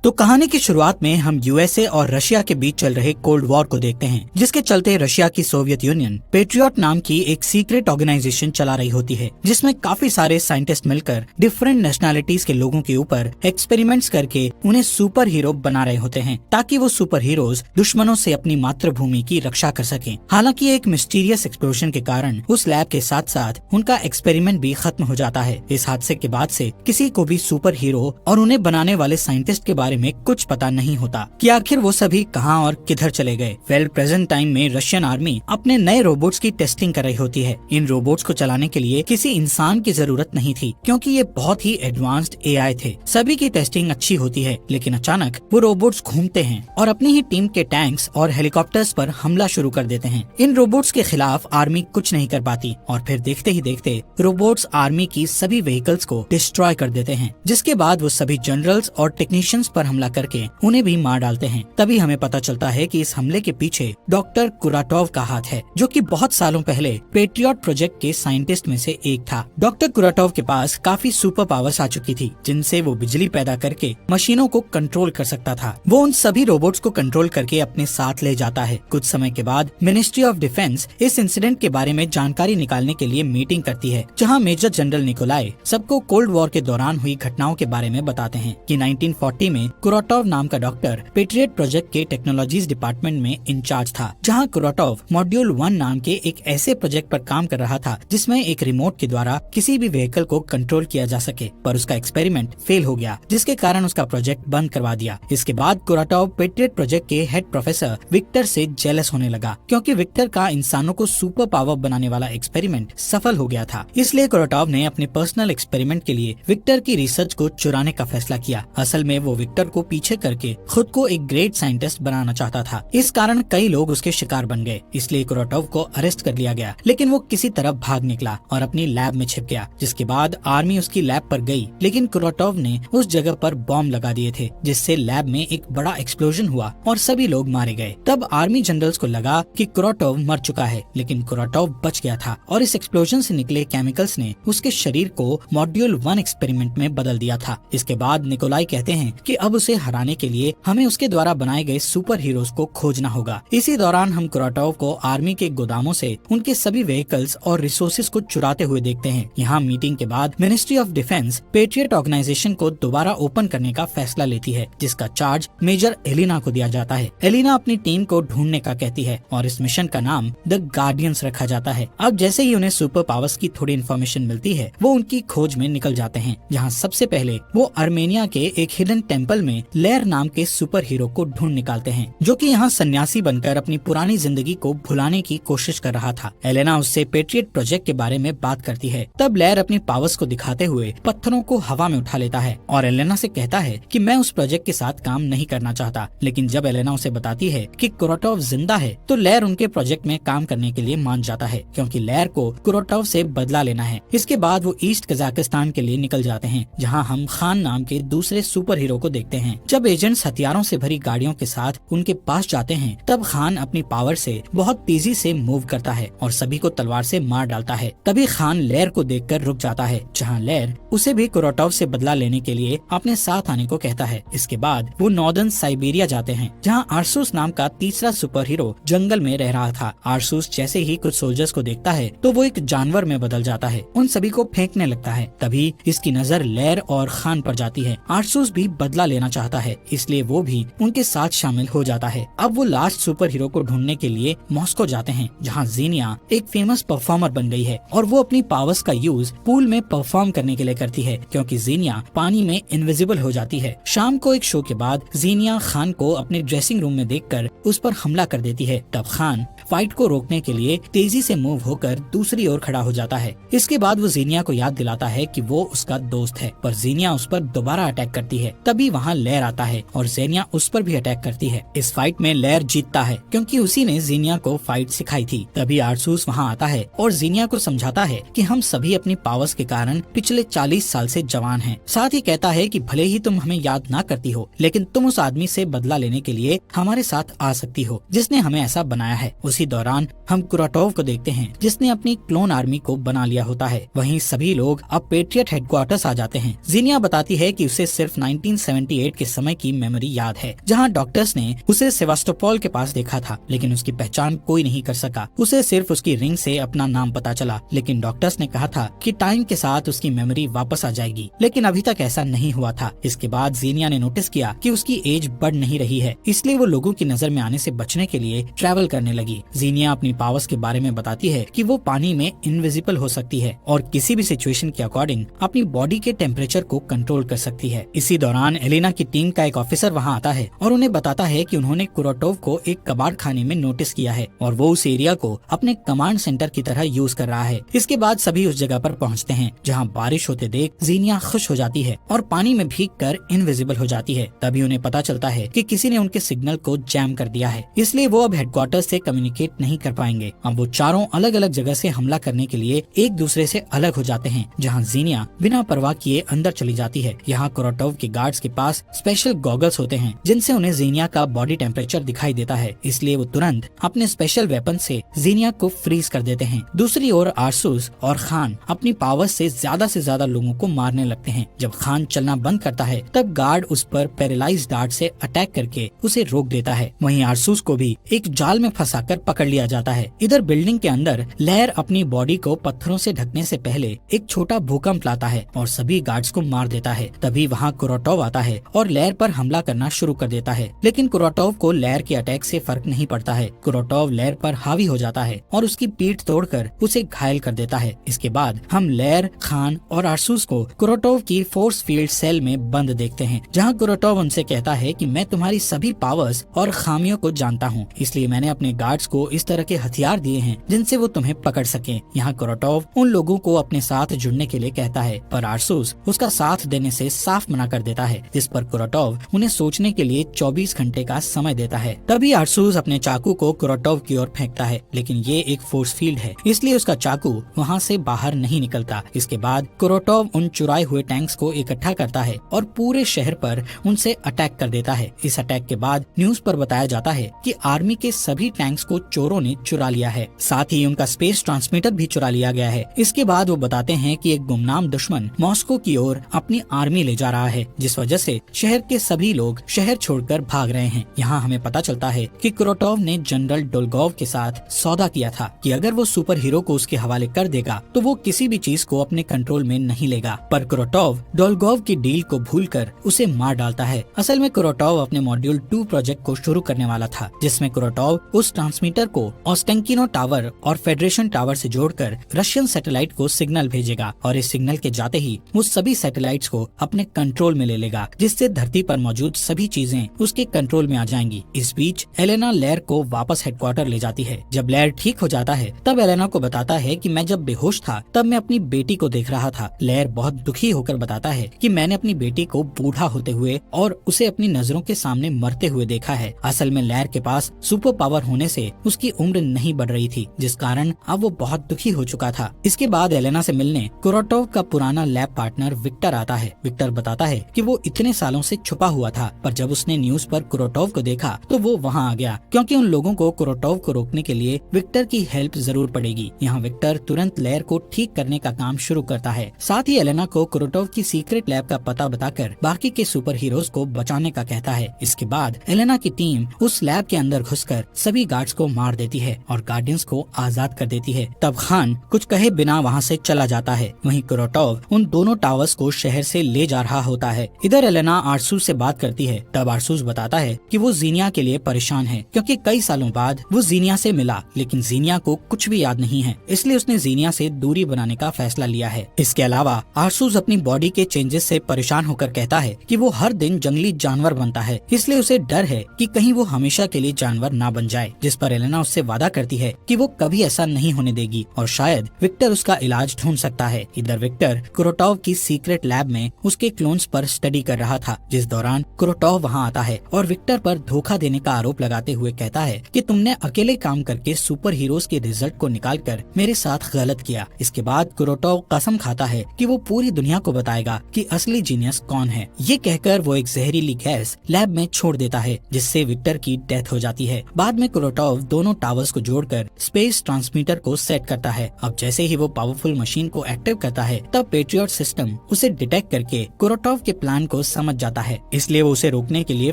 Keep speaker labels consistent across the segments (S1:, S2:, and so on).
S1: तो कहानी की शुरुआत में हम यूएसए और रशिया के बीच चल रहे कोल्ड वॉर को देखते हैं, जिसके चलते रशिया की सोवियत यूनियन पेट्रियट नाम की एक सीक्रेट ऑर्गेनाइजेशन चला रही होती है, जिसमें काफी सारे साइंटिस्ट मिलकर डिफरेंट नेशनैलिटीज के लोगों के ऊपर एक्सपेरिमेंट्स करके उन्हें सुपर हीरो बना रहे होते हैं, ताकि वो सुपर हीरोज दुश्मनों से अपनी मातृभूमि की रक्षा कर सकें। हालांकि एक मिस्टीरियस एक्सप्लोजन के कारण उस लैब के साथ साथ उनका एक्सपेरिमेंट भी खत्म हो जाता है। इस हादसे के बाद से किसी को भी सुपर हीरो और उन्हें बनाने वाले साइंटिस्ट के बारे में कुछ पता नहीं होता कि आखिर वो सभी कहां और किधर चले गए। प्रेजेंट टाइम में रशियन आर्मी अपने नए रोबोट्स की टेस्टिंग कर रही होती है। इन रोबोट्स को चलाने के लिए किसी इंसान की जरूरत नहीं थी, क्योंकि ये बहुत ही एडवांस्ड एआई थे। सभी की टेस्टिंग अच्छी होती है, लेकिन अचानक वो रोबोट्स घूमते हैं और अपनी ही टीम के टैंक्स और हेलीकॉप्टर्स पर हमला शुरू कर देते हैं। इन रोबोट्स के खिलाफ आर्मी कुछ नहीं कर पाती और फिर देखते ही देखते रोबोट्स आर्मी की सभी व्हीकल्स को डिस्ट्रॉय कर देते हैं, जिसके बाद वो सभी जनरल्स और टेक्नीशियंस पर हमला करके उन्हें भी मार डालते हैं। तभी हमें पता चलता है कि इस हमले के पीछे डॉक्टर कुराटोव का हाथ है, जो कि बहुत सालों पहले पेट्रियट प्रोजेक्ट के साइंटिस्ट में से एक था। डॉक्टर कुराटोव के पास काफी सुपर पावर्स आ चुकी थी, जिनसे वो बिजली पैदा करके मशीनों को कंट्रोल कर सकता था। वो उन सभी रोबोट्स को कंट्रोल करके अपने साथ ले जाता है। कुछ समय के बाद मिनिस्ट्री ऑफ डिफेंस इस इंसिडेंट के बारे में जानकारी निकालने के लिए मीटिंग करती है, जहाँ मेजर जनरल निकोलाई सबको कोल्ड वॉर के दौरान हुई घटनाओं के बारे में बताते हैं कि 1940 में कुराटोव नाम का डॉक्टर पेट्रियट प्रोजेक्ट के टेक्नोलॉजीज डिपार्टमेंट में इंचार्ज था, जहां कुराटोव मॉड्यूल 1 नाम के एक ऐसे प्रोजेक्ट पर काम कर रहा था जिसमें एक रिमोट के द्वारा किसी भी व्हीकल को कंट्रोल किया जा सके, पर उसका एक्सपेरिमेंट फेल हो गया, जिसके कारण उसका प्रोजेक्ट बंद करवा दिया। इसके बाद कुराटोव पेट्रियट प्रोजेक्ट के हेड प्रोफेसर विक्टर से जेलस होने लगा, क्योंकि विक्टर का इंसानों को सुपर पावर बनाने वाला एक्सपेरिमेंट सफल हो गया था। इसलिए कुराटोव ने अपने पर्सनल एक्सपेरिमेंट के लिए विक्टर की रिसर्च को चुराने का फैसला किया। असल में वो विक्टर को पीछे करके खुद को एक ग्रेट साइंटिस्ट बनाना चाहता था। इस कारण कई लोग उसके शिकार बन गए, इसलिए कुराटोव को अरेस्ट कर लिया गया, लेकिन वो किसी तरह भाग निकला और अपनी लैब में छिप गया। जिसके बाद आर्मी उसकी लैब पर गई, लेकिन कुराटोव ने उस जगह पर बॉम्ब लगा दिए थे, जिससे लैब में एक बड़ा एक्सप्लोजन हुआ और सभी लोग मारे गए। तब आर्मी जनरल्स को लगा कि कुराटोव मर चुका है, लेकिन कुराटोव बच गया था और इस एक्सप्लोजन से निकले केमिकल्स ने उसके शरीर को मॉड्यूल 1 एक्सपेरिमेंट में बदल दिया था। इसके बाद निकोलाई कहते हैं कि अब उसे हराने के लिए हमें उसके द्वारा बनाए गए सुपर हीरोज को खोजना होगा। इसी दौरान हम कुराटोव को आर्मी के गोदामों से उनके सभी व्हीकल्स और रिसोर्सेज को चुराते हुए देखते हैं। यहाँ मीटिंग के बाद ministry of defence patriot organisation को दोबारा ओपन करने का फैसला लेती है, जिसका चार्ज मेजर एलिना को दिया जाता है। एलिना अपनी टीम को ढूंढने का कहती है और इस मिशन का नाम द गार्डियंस रखा जाता है। अब जैसे ही उन्हें सुपर पावर्स की थोड़ी इन्फॉर्मेशन मिलती है, वो उनकी खोज में निकल जाते हैं, जहाँ सबसे पहले वो आर्मेनिया के एक हिडन टेम्पल में लेयर नाम के सुपर हीरो को ढूंढ निकालते हैं, जो कि यहाँ सन्यासी बनकर अपनी पुरानी जिंदगी को भुलाने की कोशिश कर रहा था। एलेना उससे पेट्रियट प्रोजेक्ट के बारे में बात करती है। तब लेयर अपनी पावर्स को दिखाते हुए पत्थरों को हवा में उठा लेता है और एलेना से कहता है कि मैं उस प्रोजेक्ट के साथ काम नहीं करना चाहता। लेकिन जब एलेना उसे बताती है कि कुराटोव जिंदा है, तो लेयर उनके प्रोजेक्ट में काम करने के लिए मान जाता है, क्योंकि लेयर को कुराटोव से बदला लेना है। इसके बाद वो ईस्ट कजाकिस्तान के लिए निकल जाते हैं, जहाँ हम खान नाम के दूसरे सुपर हीरो को देखते हैं। जब एजेंट्स हथियारों से भरी गाड़ियों के साथ उनके पास जाते हैं, तब खान अपनी पावर से बहुत तेजी से मूव करता है और सभी को तलवार से मार डालता है। तभी खान लेयर को देखकर रुक जाता है, जहाँ लेयर उसे भी कुराटोव से बदला लेने के लिए अपने साथ आने को कहता है। इसके बाद वो नॉर्दर्न साइबेरिया जाते हैं, जहाँ आर्सूस नाम का तीसरा सुपर हीरो जंगल में रह रहा था। आर्सूस जैसे ही कुछ सोल्जर्स को देखता है, तो वो एक जानवर में बदल जाता है, उन सभी को फेंकने लगता है। तभी इसकी नजर लेयर और खान पर जाती है। आर्सूस भी बदला लेना चाहता है, इसलिए वो भी उनके साथ शामिल हो जाता है। अब वो लास्ट सुपर हीरो को ढूंढने के लिए मॉस्को जाते हैं, जहाँ जीनिया एक फेमस परफॉर्मर बन गई है और वो अपनी पावर्स का यूज पूल में परफॉर्म करने के लिए करती है, क्योंकि जीनिया पानी में इनविजिबल हो जाती है। शाम को एक शो के बाद जीनिया खान को अपने ड्रेसिंग रूम में देखकर उस पर हमला कर देती है। तब खान फाइट को रोकने के लिए तेजी से मूव होकर दूसरी ओर खड़ा हो जाता है। इसके बाद वो जीनिया को याद दिलाता है कि वो उसका दोस्त है, पर जीनिया उस पर दोबारा अटैक करती है। तभी वहाँ लेयर आता है और जीनिया उस पर भी अटैक करती है। इस फाइट में लेयर जीतता है, क्योंकि उसी ने जीनिया को फाइट सिखाई थी। तभी आर्सूस वहाँ आता है और जीनिया को समझाता है कि हम सभी अपनी पावर्स के कारण पिछले 40 साल से जवान हैं। साथ ही कहता है कि भले ही तुम हमें याद ना करती हो, लेकिन तुम उस आदमी से बदला लेने के लिए हमारे साथ आ सकती हो, जिसने हमें ऐसा बनाया है। उसी दौरान हम कुराटोव को देखते हैं, जिसने अपनी क्लोन आर्मी को बना लिया होता है। वहीं सभी लोग अब पेट्रियट हेडक्वार्टर्स आ जाते हैं। जीनिया बताती है कि उसे सिर्फ 1970 1978 के समय की मेमोरी याद है, जहां डॉक्टर्स ने उसे सेवास्टोपोल के पास देखा था, लेकिन उसकी पहचान कोई नहीं कर सका। उसे सिर्फ उसकी रिंग से अपना नाम पता चला, लेकिन डॉक्टर्स ने कहा था कि टाइम के साथ उसकी मेमोरी वापस आ जाएगी, लेकिन अभी तक ऐसा नहीं हुआ था। इसके बाद ज़ीनिया ने नोटिस किया कि उसकी एज बढ़ नहीं रही है, इसलिए वो लोगों की नजर में आने से बचने के लिए ट्रैवल करने लगी। ज़ीनिया अपनी पावर्स के बारे में बताती है कि वो पानी में इनविजिबल हो सकती है और किसी भी सिचुएशन के अकॉर्डिंग अपनी बॉडी के टेम्परेचर को कंट्रोल कर सकती है। इसी दौरान एलेना की टीम का एक ऑफिसर वहाँ आता है और उन्हें बताता है कि उन्होंने कुरोटोव को एक कबाड़ खाने में नोटिस किया है और वो उस एरिया को अपने कमांड सेंटर की तरह यूज कर रहा है। इसके बाद सभी उस जगह पर पहुँचते हैं जहाँ बारिश होते देख ज़ीनिया खुश हो जाती है और पानी में भीग कर इनविजिबल हो जाती है। तभी उन्हें पता चलता है कि किसी ने उनके सिग्नल को जैम कर दिया है, इसलिए वो अब हेडक्वार्टर से कम्युनिकेट नहीं कर पाएंगे। अब वो चारों अलग अलग जगह से हमला करने के लिए एक दूसरे से अलग हो जाते हैं, जहाँ ज़ीनिया बिना परवाह किए अंदर चली जाती है। यहाँ कुरोटोव के गार्ड्स के पास स्पेशल गॉगल्स होते हैं जिनसे उन्हें ज़ीनिया का बॉडी टेम्परेचर दिखाई देता है, इसलिए वो तुरंत अपने स्पेशल वेपन से ज़ीनिया को फ्रीज कर देते हैं। दूसरी ओर आरसूस और खान अपनी पावर से ज्यादा लोगों को मारने लगते हैं। जब खान चलना बंद करता है तब गार्ड उस पर पैरालाइज डार्ट से अटैक करके उसे रोक देता है। वहीं आरसूस को भी एक जाल में फंसाकर पकड़ लिया जाता है। इधर बिल्डिंग के अंदर लहर अपनी बॉडी को पत्थरों से ढकने से पहले एक छोटा भूकंप लाता है और सभी गार्ड्स को मार देता है। तभी वहाँ कुरोटोव आता है और लहर पर हमला करना शुरू कर देता है, लेकिन कुरोटोव को लहर के अटैक से फर्क नहीं पड़ता है। कुरोटोव लहर पर हावी हो जाता है और उसकी पीठ तोड़कर उसे घायल कर देता है। इसके बाद हम लहर, खान और आरसूस को कुरोटोव की फोर्स फील्ड सेल में बंद देखते हैं, जहाँ कुरोटोव उनसे कहता है कि मैं तुम्हारी सभी पावर्स और खामियों को जानता हूँ, इसलिए मैंने अपने गार्ड्स को इस तरह के हथियार दिए हैं जिनसे वो तुम्हें पकड़ सकें। यहाँ कुरोटोव उन लोगों को अपने साथ जुड़ने के लिए कहता है, पर आरसूस उसका साथ देने से साफ मना कर देता है, जिस पर कुरोटोव उन्हें सोचने के लिए 24 घंटे का समय देता है। तभी आरसूस अपने चाकू को कुरोटोव की ओर फेंकता है, लेकिन ये एक फोर्स फील्ड है, इसलिए उसका चाकू वहाँ से बाहर नहीं निकलता। इसके बाद कुरोटोव उन चुराए हुए टैंक्स को इकट्ठा करता है और पूरे शहर पर उनसे अटैक कर देता है। इस अटैक के बाद न्यूज पर बताया जाता है कि आर्मी के सभी टैंक्स को चोरों ने चुरा लिया है, साथ ही उनका स्पेस ट्रांसमीटर भी चुरा लिया गया है। इसके बाद वो बताते हैं कि एक गुमनाम दुश्मन मॉस्को की ओर अपनी आर्मी ले जा रहा है, जिस वजह से शहर के सभी लोग शहर छोड़कर भाग रहे हैं। यहाँ हमें पता चलता है कि कुरोटोव ने जनरल डोलगोव के साथ सौदा किया था कि अगर वो सुपर हीरो को उसके हवाले कर देगा तो वो किसी भी चीज को अपने कंट्रोल में नहीं लेगा। पर कुरोटोव डोलगोव की डील को भूलकर उसे मार डालता है। असल में कुरोटोव अपने मॉड्यूल 2 प्रोजेक्ट को शुरू करने वाला था, जिसमें कुरोटोव उस ट्रांसमीटर को ओस्टेंकिनो टावर और फेडरेशन टावर से जोड़कर रशियन सैटेलाइट को सिग्नल भेजेगा और इस सिग्नल के जाते ही वो सभी सैटेलाइट्स को अपने कंट्रोल में ले लेगा, जिससे धरती पर मौजूद सभी चीजें उसके कंट्रोल में आ जाएंगी। इस बीच एलेना लैर को वापस हेडक्वार्टर ले जाती है। जब लैर ठीक हो जाता है तब एलेना को बताता है कि मैं जब बेहोश था तब मैं अपनी बेटी को देख रहा था। लैर बहुत दुखी होकर बताता है कि मैंने अपनी बेटी को बूढ़ा होते हुए और उसे अपनी नजरों के सामने मरते हुए देखा है। असल में लैर के पास सुपर पावर होने से उसकी उम्र नहीं बढ़ रही थी, जिस कारण अब वो बहुत दुखी हो चुका था। इसके बाद एलेना से मिलने कुरोटोव का पुराना लैब पार्टनर विक्टर आता है। विक्टर बताता है कि वो इतने सालों से छुपा हुआ था, पर जब उसने न्यूज पर कुरोटोव को देखा तो वो वहाँ आ गया, क्योंकि उन लोगों को कुरोटोव को रोकने के लिए विक्टर की हेल्प जरूर पड़ेगी। यहाँ विक्टर तुरंत लैर को ठीक करने का काम शुरू करता है। साथ ही एलेना को कुरोटोव की सीक्रेट लैब का पता बताकर बाकी के सुपर हीरोज को बचाने का कहता है। इसके बाद एलेना की टीम उस लैब के अंदर घुसकर सभी गार्ड्स को मार देती है और गार्डियंस को आजाद कर देती है। तब खान कुछ कहे बिना वहाँ से चला जाता है। वहीं कुरोटोव उन दोनों टावर्स को शहर से ले जा रहा होता है। इधर एलेना आरसूस से बात करती है। तब आरसूस बताता है कि वो ज़ीनिया के लिए परेशान है, क्योंकि कई सालों बाद वो ज़ीनिया से मिला, लेकिन ज़ीनिया को कुछ भी याद नहीं है, इसलिए उसने ज़ीनिया से दूरी बनाने का फैसला लिया है। इसके अलावा आरसूस अपनी बॉडी के चेंजेस से परेशान होकर कहता है कि वो हर दिन जंगली जानवर बनता है, इसलिए उसे डर है कि कहीं वो हमेशा के लिए जानवर ना बन जाए। जिस पर एलेना उससे वादा करती है कि वो कभी ऐसा नहीं होने देगी और शायद विक्टर उसका इलाज ढूंढ सकता है। इधर विक्टर कुरोटोव की सीक्रेट लैब में उसके क्लोन्स पर स्टडी कर रहा था, जिस दौरान कुरोटोव वहाँ आता है और विक्टर पर धोखा देने का आरोप लगाते हुए कहता है कि तुमने अकेले काम करके सुपर हीरोज के रिजल्ट को निकालकर मेरे साथ गलत किया। इसके बाद कुरोटोव कसम खाता है कि वो पूरी दुनिया को बताएगा कि असली जीनियस कौन है। ये कहकर वो एक जहरीली गैस लैब में छोड़ देता है, जिससे विक्टर की डेथ हो जाती है। बाद में कुरोटोव दोनों टावर्स को जोड़कर स्पेस ट्रांसमीटर को सेट करता है। अब जैसे ही वो पावरफुल मशीन को एक्टिव करता है तब पेट्रियट सिस्टम उसे डिटेक्ट करके कुरोटोव के प्लान को समझ जाता है, इसलिए वो उसे रोकने के लिए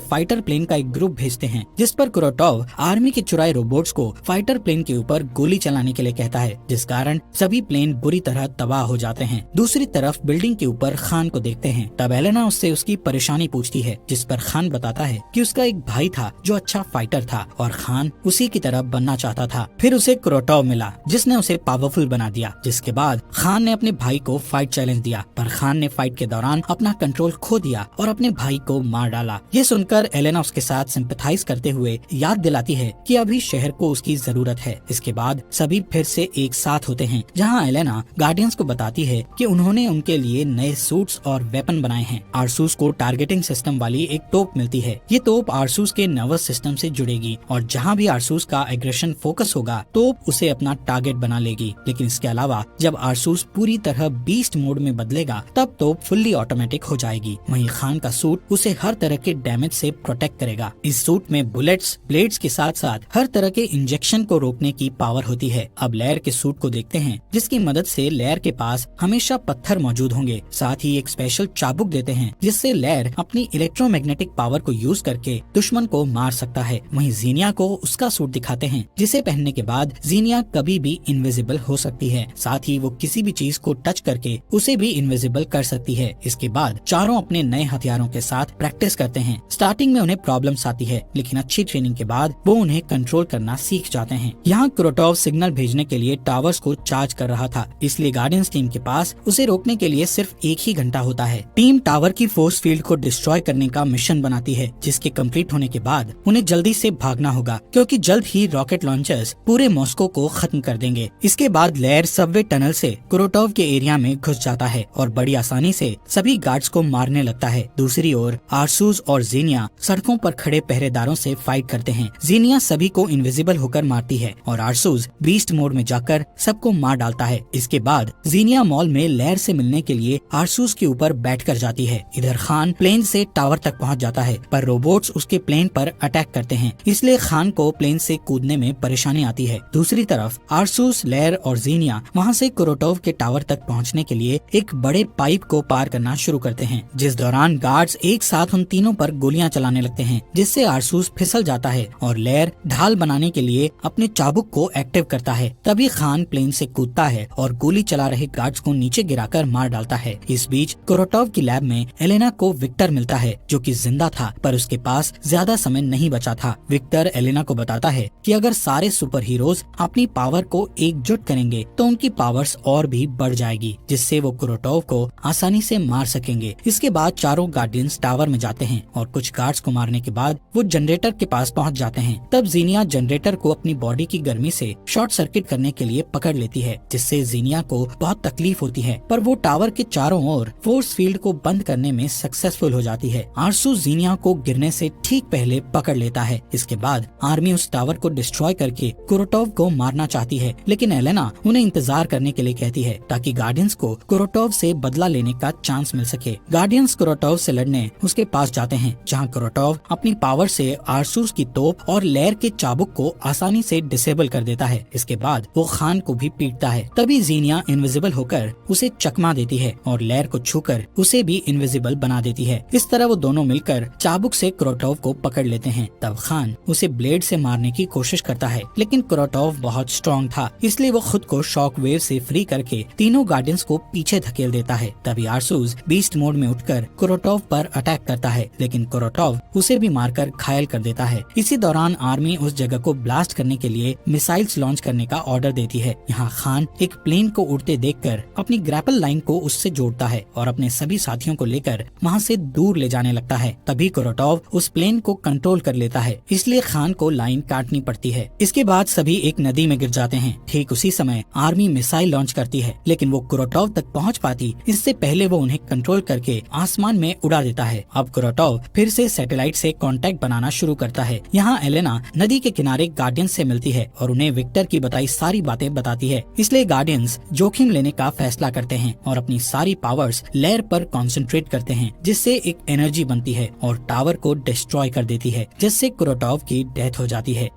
S1: फाइटर प्लेन का एक ग्रुप भेजते हैं, जिस पर कुरोटोव आर्मी के चुराए रोबोट्स को फाइटर प्लेन के ऊपर गोली चलाने के लिए कहता है, जिस कारण सभी प्लेन बुरी तरह तबाह हो जाते हैं। दूसरी तरफ बिल्डिंग के ऊपर खान को देखते हैं। तब एलेना उससे उसकी परेशानी पूछती है, जिस पर खान बताता है कि उसका एक भाई था जो अच्छा फाइटर था और खान उसी की तरह बनना चाहता था। फिर उसे कुरोटोव मिला, जिसने उसे पावरफुल बना दिया। जिसके बाद खान ने अपने भाई को फाइट चैलेंज दिया, पर खान ने फाइट के दौरान अपना कंट्रोल खो दिया और अपने भाई को मार डाला। ये सुनकर एलेना उसके साथ सिंपैथाइज करते हुए याद दिलाती है कि अभी शहर को उसकी जरूरत है। इसके बाद सभी फिर से एक साथ होते हैं, जहाँ एलेना गार्डियंस को बताती है कि उन्होंने उनके लिए नए सूट्स और वेपन बनाए हैं। आरसूस को टारगेटिंग सिस्टम वाली एक तोप मिलती है। ये तोप आरसूस के नर्वस सिस्टम से जुड़ेगी और जहाँ भी आरसूस का एग्रेशन फोकस होगा तोप उसे अपना टारगेट बना लेगी। लेकिन इसके अलावा जब आरसूस पूरी तरह बीस्ट मोड में बदलेगा तब तोप फुल्ली ऑटोमेटिक हो जाएगी। वहीं खान का सूट उसे हर तरह के डैमेज से प्रोटेक्ट करेगा। इस सूट में बुलेट्स, ब्लेड्स के साथ साथ हर तरह के इंजेक्शन को रोकने की पावर होती है। अब लेयर के सूट को देखते हैं, जिसकी मदद से लेयर के पास हमेशा पत्थर मौजूद होंगे। साथ ही एक स्पेशल चाबुक देते हैं, जिससे लेयर अपनी इलेक्ट्रोमैग्नेटिक पावर को यूज करके दुश्मन को मार सकता है। वहीं जीनिया को उसका सूट दिखाते हैं, जिसे पहनने के बाद जीनिया कभी भी इनविजिबल हो सकती है। साथ ही वो किसी भी चीज को टच करके उसे भी इनविजिबल कर सकती है। इसके बाद चारों अपने नए हथियारों के साथ प्रैक्टिस करते हैं। स्टार्टिंग में उन्हें प्रॉब्लम्स आती है, लेकिन अच्छी ट्रेनिंग के बाद वो उन्हें कंट्रोल करना सीख जाते हैं। यहाँ कुरोटोव सिग्नल भेजने के लिए टावर्स को चार्ज कर रहा था, इसलिए गार्डियंस टीम के पास उसे रोकने के लिए सिर्फ 1 ही घंटा होता है। टीम टावर की फोर्स फील्ड को डिस्ट्रॉय करने का मिशन बनाती है, जिसके कंप्लीट होने के बाद उन्हें जल्दी से भागना होगा, क्योंकि जल्द ही रॉकेट लॉन्चर्स पूरे मॉस्को को खत्म कर देंगे। इसके बाद लेयर सबवे टनल से कुरोटोव के एरिया में घुस जाता है और बड़ी आसानी से सभी गार्ड्स को मारने लगता है। दूसरी ओर आरसूस और जीनिया सड़कों पर खड़े पहरेदारों से फाइट करते हैं। जीनिया सभी को इनविजिबल होकर मारती है और आरसूस बीस्ट मोड में जाकर सबको मार डालता है। इसके बाद जीनिया मॉल में लेयर से मिलने के लिए आरसूस के ऊपर बैठ कर जाती है। इधर खान प्लेन से टावर तक पहुंच जाता है, पर रोबोट्स उसके प्लेन पर अटैक करते हैं, इसलिए खान को प्लेन से कूदने में परेशानी आती है। दूसरी तरफ आरसूस, लेयर और जीनिया वहां से कुरोटोव के टावर तक पहुंचने के लिए एक बड़े पाइप को पार करना शुरू करते हैं, जिस दौरान गार्ड्स एक साथ उन तीनों पर गोलियां चलाने लगते हैं, जिससे आरसूस फिसल जाता है और लेयर ढाल बनाने के लिए अपने चाबुक को एक्टिव करता है। तभी खान प्लेन से कूदता है और गोली चला रहे गार्ड्स को नीचे गिराकर मार डालता है। इस बीच कुरोटोव की लैब में एलेना को विक्टर मिलता है, जो कि जिंदा था, पर उसके पास ज्यादा समय नहीं बचा था। विक्टर एलेना को बताता है कि अगर सारे सुपर हीरोज अपनी पावर को एकजुट करेंगे तो उनकी पावर्स और भी बढ़ जाएगी, जिससे वो कुरोटोव को आसानी से मार सकेंगे। इसके बाद चारों गार्डियंस टावर में जाते हैं और कुछ गार्ड्स को मारने के बाद वो जनरेटर के पास पहुंच जाते हैं। तब जीनिया जनरेटर को अपनी बॉडी की गर्मी से शॉर्ट सर्किट करने के लिए पकड़ लेती है, जिससे जीनिया को बहुत तकलीफ होती है, पर वो टावर के चारों ओर फोर्स फील्ड को बंद करने में सक्सेसफुल हो जाती है। आरसू जीनिया को गिरने से ठीक पहले पकड़ लेता है। इसके बाद आर्मी उस टावर को डिस्ट्रॉय करके कुरोटोव को मारना चाहती है, लेकिन एलेना उन्हें इंतजार करने के लिए कहती है, ताकि गार्डियंस को कुरोटोव से बदला लेने का चांस मिल सके। गार्डियंस कुरोटोव से लड़ने उसके पास जाते हैं, जहां कुरोटोव अपनी पावर से आरसूस की तोप और लेयर के चाबुक को आसानी से डिसेबल कर देता है। इसके बाद वो खान को भी पीटता है। तभी जीनिया इनविजिबल होकर उसे चकमा देती है और लेयर को छूकर उसे भी इनविजिबल बना देती है। इस तरह वो दोनों मिलकर चाबुक से कुरोटोव को पकड़ लेते हैं। तब खान उसे ब्लेड से मारने की कोशिश करता है, लेकिन कुरोटोव बहुत स्ट्रॉन्ग था, इसलिए वो खुद को शॉक वेव से फ्री करके तीनों गार्डियंस को पीछे धकेल देता है। तभी आरसूस बीस्ट मोड में उठकर कुरोटोव पर अटैक करता है, लेकिन कुरोटोव उसे भी मारकर घायल कर देता है। इसी दौरान आर्मी उस जगह को ब्लास्ट करने के लिए मिसाइल्स लॉन्च करने का ऑर्डर देती है। यहाँ खान एक प्लेन को उड़ते देखकर अपनी ग्रैपल लाइन को उससे जोड़ता है और अपने सभी साथियों को लेकर वहाँ से दूर ले जाने लगता है। तभी कुरोटोव उस प्लेन को कंट्रोल कर लेता है, इसलिए खान को लाइन काटनी पड़ती है। इसके बाद सभी एक नदी में गिर जाते हैं। ठीक उसी समय आर्मी मिसाइल लॉन्च करती है, लेकिन वो कुरोटोव तक पहुँच पाती इससे पहले वो उन्हें कंट्रोल करके आसमान में उड़ा देता है। अब कुरोटोव फिर से सैटेलाइट से कांटेक्ट बनाना शुरू करता है। यहाँ एलेना नदी के किनारे गार्डियंस से मिलती है और उन्हें विक्टर की बताई सारी बातें बताती है, इसलिए गार्डियंस जोखिम लेने का फैसला करते हैं और अपनी सारी पावर्स लेयर पर कंसंट्रेट करते हैं, जिससे एक एनर्जी बनती है और टावर को डिस्ट्रॉय कर देती है, जिससे कुरोटोव की डेथ हो जाती है।